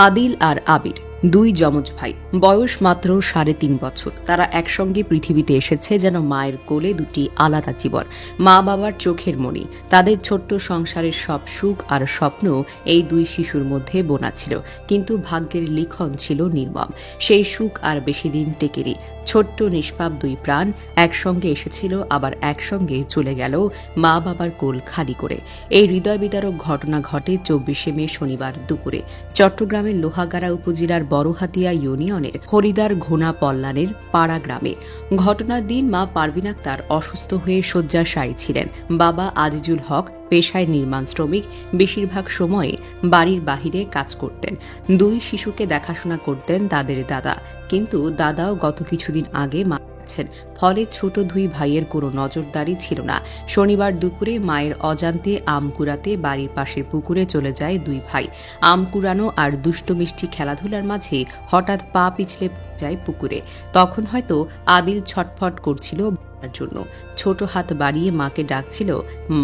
আদিল আর আবির দুই যমজ ভাই, বয়স মাত্র ৩.৫ বছর। তারা একসঙ্গে পৃথিবীতে এসেছে যেন মায়ের কোলে দুটি আলাদা জীবন, মা বাবার চোখের মণি। তাদের ছোট্ট সংসারের সব সুখ আর স্বপ্ন এই দুই শিশুর মধ্যে বোনা ছিল, কিন্তু ভাগ্যের লিখন ছিল নির্মম। সেই সুখ আর বেশি দিন টেকেনি। ছোট্ট নিষ্পাপ দুই প্রাণ একসঙ্গে এসেছিল, আবার একসঙ্গে চলে গেল মা বাবার কোল খালি করে। এই হৃদয় বিদারক ঘটনা ঘটে ২৪শে মে শনিবার দুপুরে চট্টগ্রামের লোহাগাড়া উপজেলার বড়হাতিয়া ইউনিয়নের হরিদার ঘোনা পল্লানের পাড়া গ্রামে। ঘটনার দিন মা পারভিন আক্তার অসুস্থ হয়ে শয্যাশায়ী ছিলেন। বাবা আজিজুল হক পেশায় নির্মাণ শ্রমিক, বেশিরভাগ সময়ে বাড়ির বাহিরে কাজ করতেন। দুই শিশুকে দেখাশোনা করতেন তাদের দাদা, কিন্তু দাদাও গত কিছুদিন আগে মারা গেছেন। ফলে ছোট দুই ভাইয়ের কোনো নজরদারি ছিল না। শনিবার দুপুরে মায়ের অজান্তে আম কুড়াতে বাড়ির পাশের পুকুরে চলে যায় দুই ভাই। আম কুড়ানো আর দুষ্টমিষ্টি খেলাধুলার মাঝে হঠাৎ পা পিছলে যায় পুকুরে। তখন হয়তো আদিল ছটফট করছিল জন্য, ছোট হাত বাড়িয়ে মাকে ডাকছিল,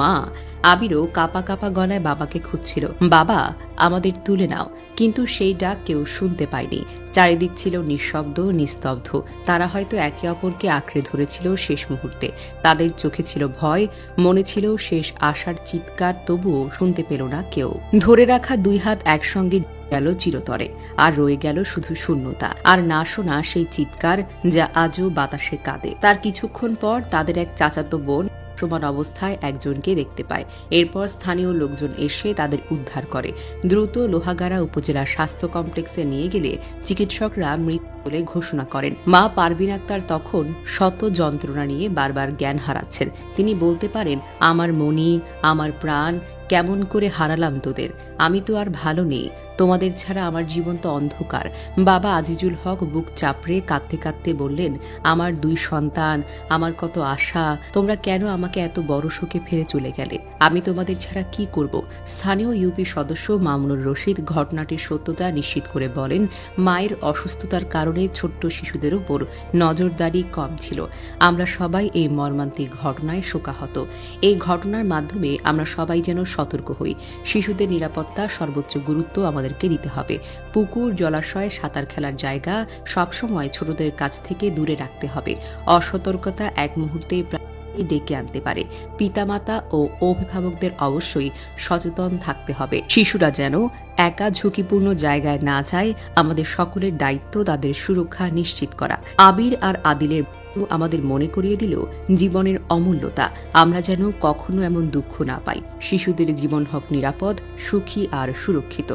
মা। আবিরও কাপা কাপা গলায় বাবাকে খুঁজছিল, বাবা আমাদের তুলে নাও। কিন্তু সেই ডাক কেউ শুনতে পায়নি। চারিদিক ছিল নিঃশব্দ, নিস্তব্ধ। তারা হয়তো একে অপরকে আঁকড়ে ধরেছিল শেষ মুহূর্তে। তাদের চোখে ছিল ভয়, মনে ছিল শেষ আশার চিৎকার, তবুও শুনতে পেল না কেউ। ধরে রাখা দুই হাত একসঙ্গে গেল চিরতরে, আর রয়ে গেল শুধু শূন্যতা আর না শোনা সেই চিৎকার, যা আজও বাতাসে কাঁদে। তার কিছুক্ষণ পর তাদের এক চাচাতো বোন সমান অবস্থায় একজনকে দেখতে পায়। এরপর স্থানীয় লোকজন এসে তাদের উদ্ধার করে। দ্রুত লোহাগাড়া উপজেলা স্বাস্থ্য কমপ্লেক্সে নিয়ে গেলে চিকিৎসকরা মৃত বলে ঘোষণা করেন। মা পারভিন আক্তার তখন শত যন্ত্রণা নিয়ে বারবার জ্ঞান হারাচ্ছেন। তিনি বলতে পারেন, আমার মনি, আমার প্রাণ, কেমন করে হারালাম তোদের। আমি তো আর ভালো নেই, তোমাদের ছাড়া আমার জীবন তো অন্ধকার। বাবা আজিজুল হক বুক চাপড়ে কাঁদতে কাঁদতে বললেন, আমার দুই সন্তান, আমার কত আশা, তোমরা কেন আমাকে এত বড় শোকে ফেলে চলে গেলে? আমি তোমাদের ছাড়া কি করব? স্থানীয় ইউপি সদস্য মামুনুর রশিদ ঘটনাটির সত্যতা নিশ্চিত করে বলেন, মায়ের অসুস্থতার কারণে ছোট্ট শিশুদের উপর নজরদারি কম ছিল। আমরা সবাই এই মর্মান্তিক ঘটনায় শোকাহত। এই ঘটনার মাধ্যমে আমরা সবাই যেন সতর্ক হই। শিশুদের নিরাপত্তা সর্বোচ্চ গুরুত্ব আমাদেরকে দিতে হবে। পুকুর, জলাশয়, সাঁতার খেলার জায়গা সবসময় ছোটদের কাছ থেকে দূরে রাখতে হবে। অসতর্কতা এক মুহূর্তে ডেকে আনতে পারে। পিতামাতা ও অভিভাবকদের অবশ্যই সচেতন থাকতে হবে। শিশুরা যেন একা ঝুঁকিপূর্ণ জায়গায় না যায়। আমাদের সকলের দায়িত্ব তাদের সুরক্ষা নিশ্চিত করা। আবির আর আদিলের আমাদের মনে করিয়ে দিল জীবনের অমূল্যতা। আমরা যেন কখনো এমন দুঃখ না পাই। শিশুদের জীবন হোক নিরাপদ, সুখী আর সুরক্ষিত।